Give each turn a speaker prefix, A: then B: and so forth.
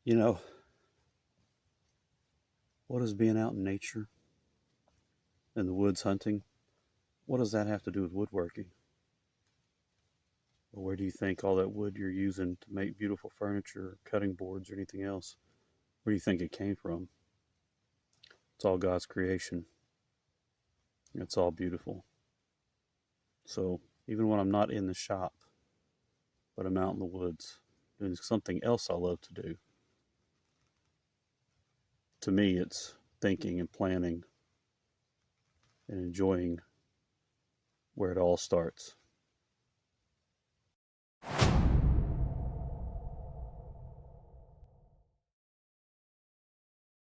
A: You know, what does being out in nature, in the woods hunting, what does that have to do with woodworking? Or where do you think all that wood you're using to make beautiful furniture, or cutting boards, or anything else, where do you think it came from? It's all God's creation. It's all beautiful. So even when I'm not in the shop, but I'm out in the woods doing something else I love to do, to me it's thinking and planning and enjoying where it all starts.